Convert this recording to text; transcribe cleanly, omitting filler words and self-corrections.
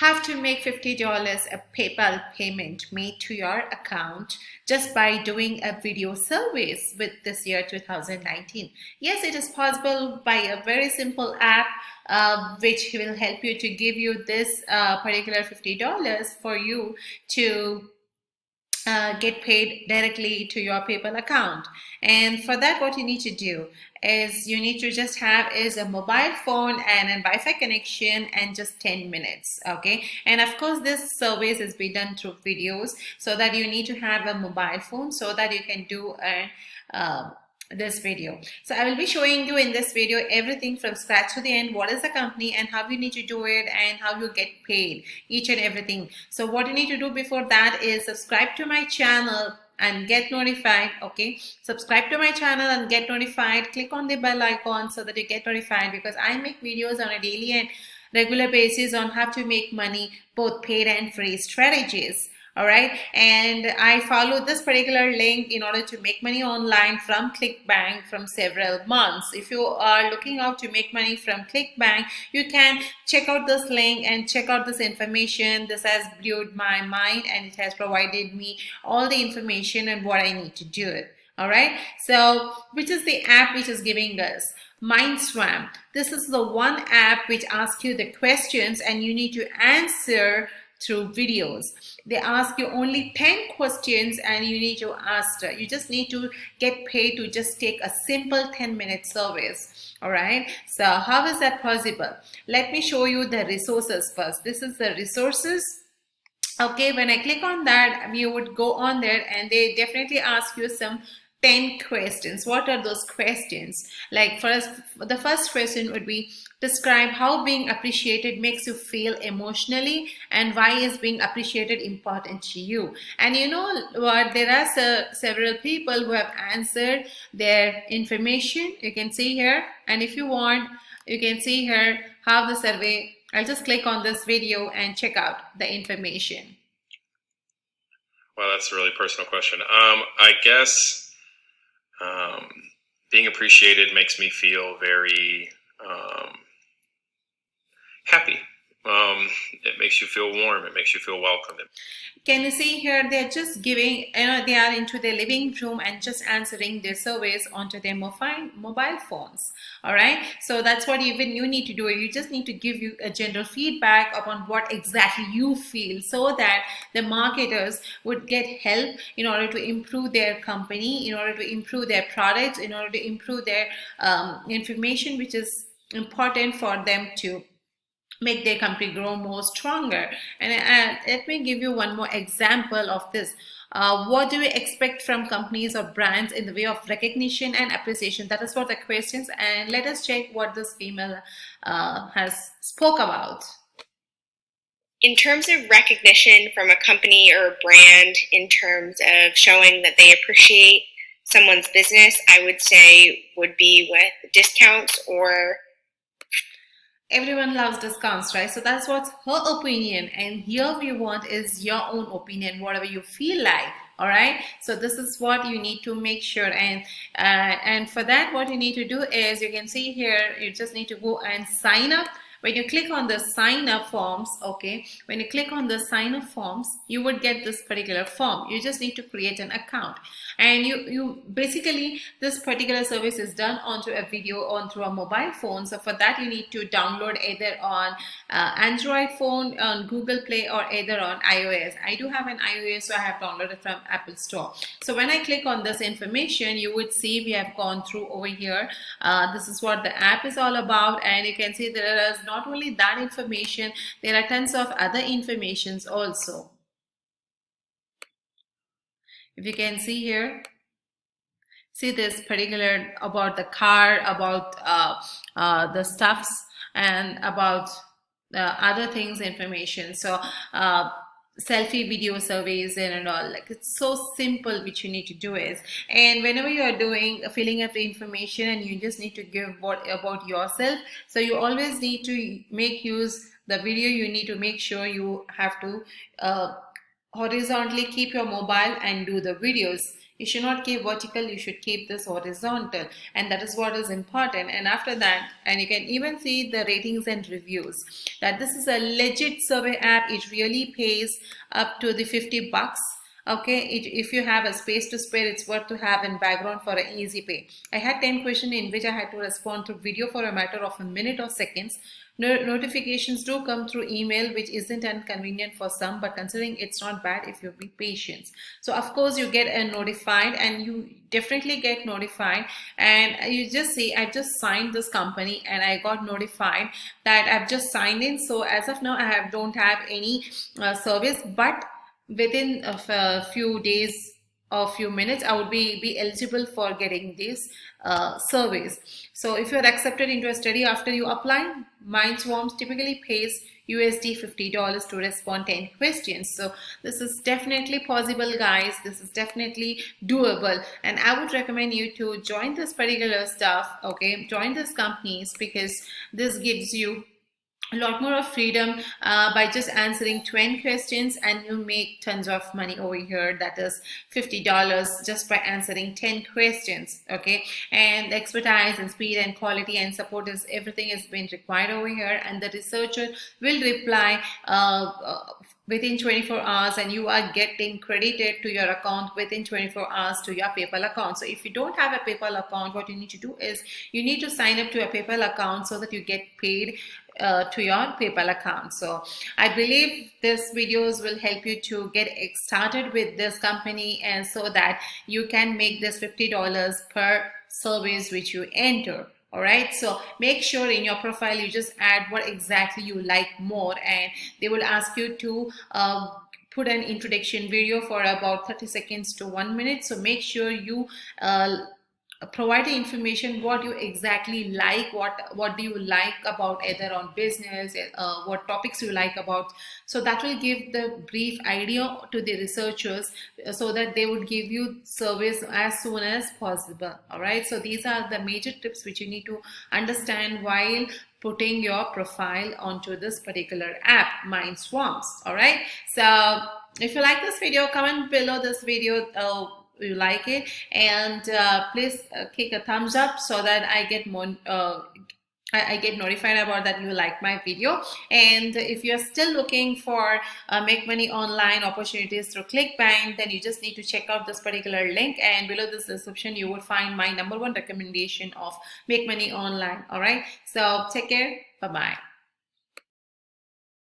have to make $50 a PayPal payment made to your account just by doing a video service with this year 2019. Yes, it is possible by a very simple app which will help you to give you this particular $50 for you to get paid directly to your PayPal account. And for that, what you need to do is you need to just have is a mobile phone and a Wi-Fi connection and just 10 minutes. Okay, and of course this service is being done through videos, so that you need to have a mobile phone so that you can do this video. So I will be showing you in this video everything from scratch to the end, what is the company and how you need to do it and how you get paid, each and everything. So what you need to do before that is subscribe to my channel and get notified. Okay, subscribe to my channel and get notified. Click on the bell icon so that you get notified, because I make videos on a daily and regular basis on how to make money, both paid and free strategies. All right, and I follow this particular link in order to make money online from ClickBank from several months. If you are looking out to make money from ClickBank, you can check out this link and check out this information. This has blew my mind and it has provided me all the information and what I need to do it. All right, so which is the app which is giving us MindSwam. This is the one app which asks you the questions and you need to answer through videos. They ask you only 10 questions and you need to answer. You just need to get paid to just take a simple 10-minute service. All right, so how is that possible? Let me show you the resources first. This is the resources. Okay, when I click on that, you would go on there and they definitely ask you some 10 questions. What are those questions? Like first, the first question would be, describe how being appreciated makes you feel emotionally and why is being appreciated important to you. And you know what, there are several people who have answered their information. You can see here, and if you want, you can see here how the survey. I'll just click on this video and check out the information. Well, that's a really personal question. I guess being appreciated makes me feel very happy. It makes you feel warm. It makes you feel welcomed. Can you see here, they're just giving, they are into their living room and just answering their surveys onto their mobile phones. All right, so that's what even you need to do. You just need to give you a general feedback upon what exactly you feel, so that the marketers would get help in order to improve their company, in order to improve their products, in order to improve their information, which is important for them to make their company grow more stronger. And let me give you one more example of this. What do we expect from companies or brands in the way of recognition and appreciation? That is what the questions, and let us check what this female has spoke about. In terms of recognition from a company or a brand, in terms of showing that they appreciate someone's business, I would say would be with discounts or everyone loves discounts, right? So that's what's her opinion, and here we want is your own opinion, whatever you feel like. All right, so this is what you need to make sure, and for that, what you need to do is, you can see here, you just need to go and sign up. When you click on the sign up forms, okay, when you click on the sign up forms, you would get this particular form. You just need to create an account, and you basically, this particular service is done onto a video through a mobile phone. So for that, you need to download either on Android phone, on Google Play, or either on iOS. I do have an iOS, so I have downloaded from Apple Store. So when I click on this information, you would see we have gone through over here. This is what the app is all about, and you can see there is not only that information, there are tons of other informations also. If you can see here, see this particular about the car, about the stuffs, and about other things information. So selfie video surveys and all, like it's so simple. Which you need to do is, and whenever you are doing filling up the information and you just need to give what about yourself, so you always need to make use the video. You need to make sure you have to horizontally keep your mobile and do the videos. You should not keep vertical, you should keep this horizontal, and that is what is important. And after that, and you can even see the ratings and reviews, that this is a legit survey app. It really pays up to the 50 bucks. Okay, if you have a space to spare, it's worth to have in background for an easy pay. I had 10 questions in which I had to respond to video for a matter of a minute or seconds. Notifications do come through email, which isn't inconvenient for some, but considering it's not bad if you be patient. So of course you get a notified, and you definitely get notified, and you just see I've just signed this company and I got notified that I've just signed in. So as of now I don't have any service, but within a few days or few minutes I would be eligible for getting this surveys. So if you're accepted into a study after you apply, Mindswarms typically pays USD $50 to respond 10 questions. So this is definitely possible, guys. This is definitely doable, and I would recommend you to join this particular stuff. Okay, join these companies, because this gives you a lot more of freedom by just answering 20 questions, and you make tons of money over here. That is $50 just by answering 10 questions. Okay, and expertise and speed and quality and support is everything has been required over here, and the researcher will reply within 24 hours, and you are getting credited to your account within 24 hours to your PayPal account. So if you don't have a PayPal account, what you need to do is you need to sign up to a PayPal account so that you get paid to your PayPal account. So I believe this videos will help you to get started with this company, and so that you can make this $50 per service which you enter. All right, so make sure in your profile you just add what exactly you like more, and they will ask you to put an introduction video for about 30 seconds to 1 minute. So make sure you provide the information what you exactly like, what do you like about either on business, what topics you like about. So that will give the brief idea to the researchers, so that they would give you service as soon as possible. All right, so these are the major tips which you need to understand while putting your profile onto this particular app, Mindswarms. All right, so if you like this video, comment below this video you like it, and please click a thumbs up so that I get more I get notified about that you like my video. And if you're still looking for make money online opportunities through ClickBank, then you just need to check out this particular link, and below this description you would find my #1 recommendation of make money online. All right, so take care, bye bye.